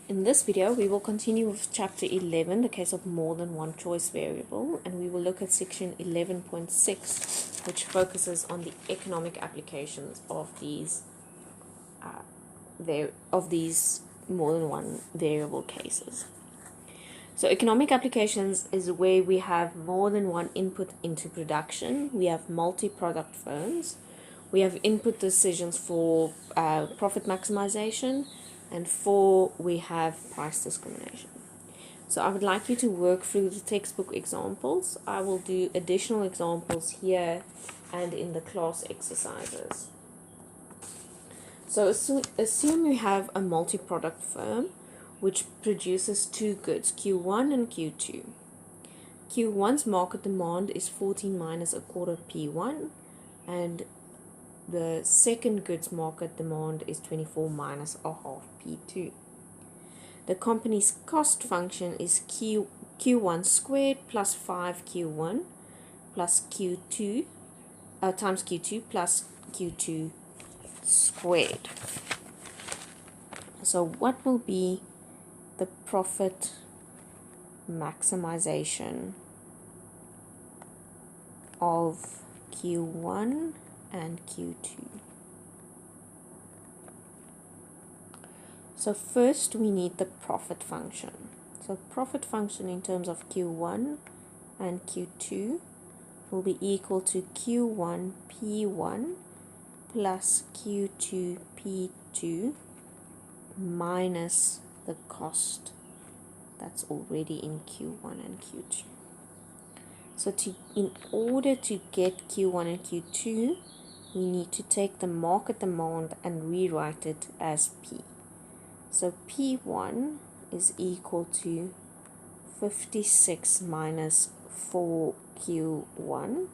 In this video, we will continue with Chapter 11, the case of more than one choice variable, and we will look at Section 11.6, which focuses on the economic applications of these more than one variable cases. So economic applications is where we have more than one input into production. We have multi-product firms. We have input decisions for profit maximization, and we have price discrimination. So I would like you to work through the textbook examples. I will do additional examples here and in the class exercises. So assume you have a multi-product firm which produces two goods, Q1 and Q2. Q1's market demand is 14 minus a quarter P1, and the second goods market demand is 24 minus a half P2. The company's cost function is Q1 squared plus 5Q1 plus Q2 times Q2 plus Q2 squared. So what will be the profit maximization of Q1 and Q2? So first we need the profit function. So profit function in terms of Q1 and Q2 will be equal to Q1 P1 plus Q2 P2 minus the cost that's already in Q1 and Q2. So in order to get Q1 and Q2, we need to take the market demand and rewrite it as P. So P1 is equal to 56 minus 4Q1,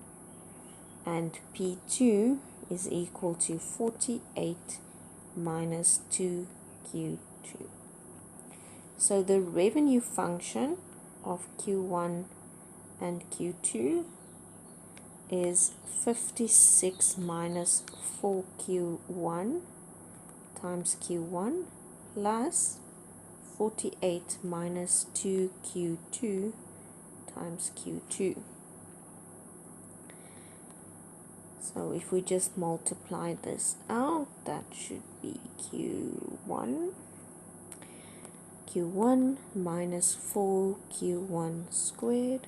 and P2 is equal to 48 minus 2Q2. So the revenue function of Q1 and Q2 is 56 minus 4Q1 times Q1 plus 48 minus 2Q2 times Q2. So if we just multiply this out, that should be Q1 minus 4Q1 squared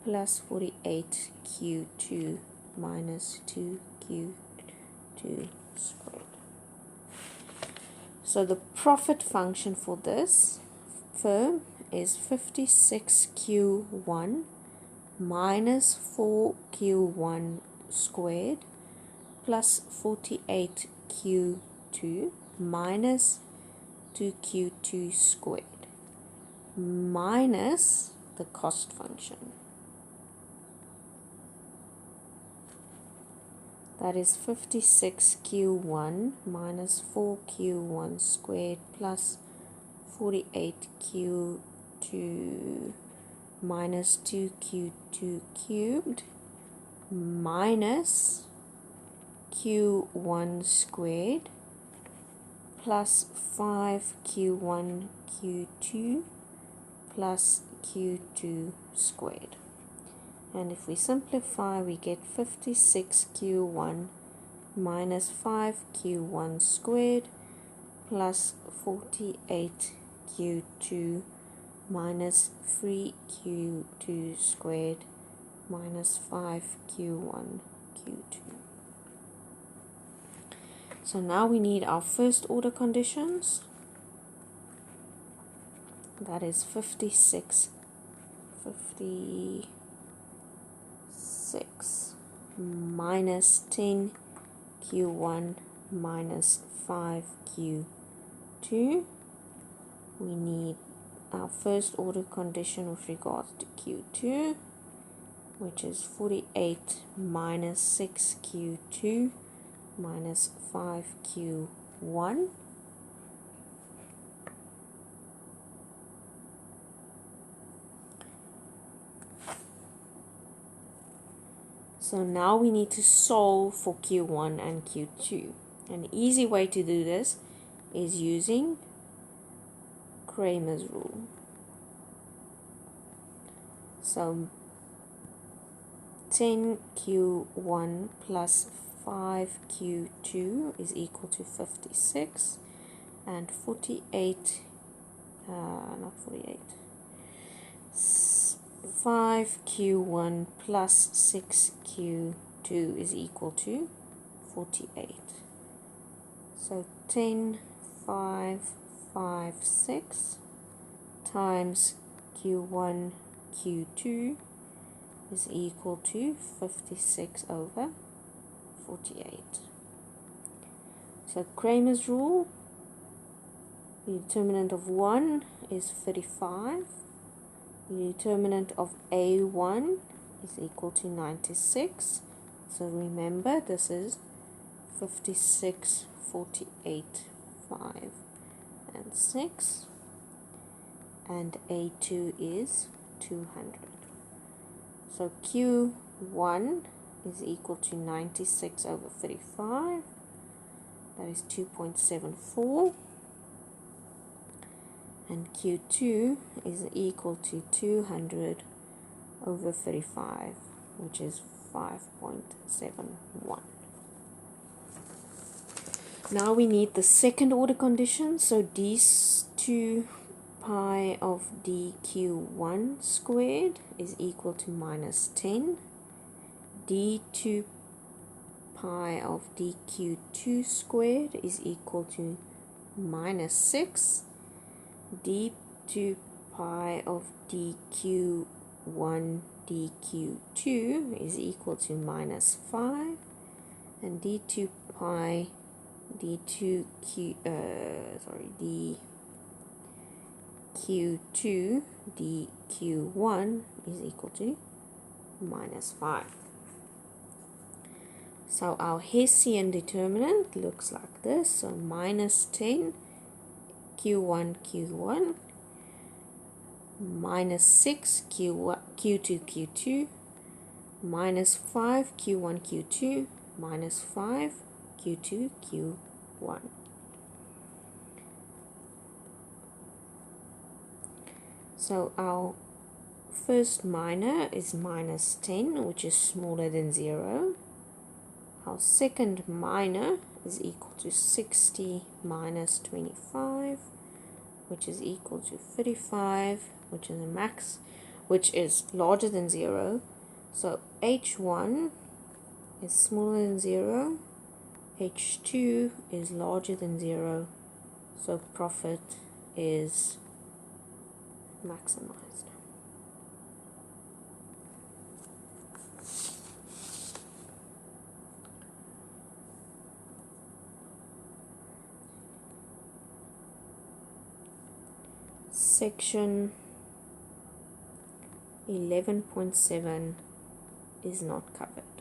plus 48 Q2 minus 2Q2 squared. So the profit function for this firm is 56Q1 minus 4Q1 squared plus 48Q2 minus 2Q2 squared minus the cost function. That is 56Q1 minus 4Q1 squared plus 48Q2 minus 2Q2 cubed minus Q1 squared plus 5Q1 Q2 plus Q2 squared. And if we simplify, we get 56Q1 minus 5Q1 squared plus 48Q2 minus 3Q2 squared minus 5Q1 Q2. So now we need our first order conditions. That is 56 minus 10Q1 minus 5Q2. We need our first order condition with regards to Q2, which is 48 minus 6Q2 minus 5Q1. So now we need to solve for Q1 and Q2. An easy way to do this is using Kramer's rule. So 10Q1 plus 5Q2 is equal to 56, and 48, not 48, 5Q1 plus 6Q2 is equal to 48. So 10, 5, 5, 6 times Q1, Q2 is equal to 56 over 48. So Kramer's rule, the determinant of 1 is 35. The determinant of A1 is equal to 96. So remember, this is 56, 48, 5, and 6. And A2 is 200. So Q1 is equal to 96 over 35. That is 2.74. And Q2 is equal to 200 over 35, which is 5.71. Now we need the second order condition. So d2 pi of dq1 squared is equal to minus 10. d2 pi of dq2 squared is equal to minus 6. d2 pi of dq1 dq2 is equal to minus 5, and d2 pi d2q dq2 dq1 is equal to minus 5. So our Hessian determinant looks like this. So minus 10 q1 q1, minus 6 q2 q2, minus 5 q1 q2, minus 5 q2 q1. So our first minor is minus 10, which is smaller than 0. Our second minor is equal to 60 minus 25, which is equal to 35, which is a max, which is larger than 0. So H1 is smaller than 0, H2 is larger than 0, so profit is maximized. Section 11.7 is not covered.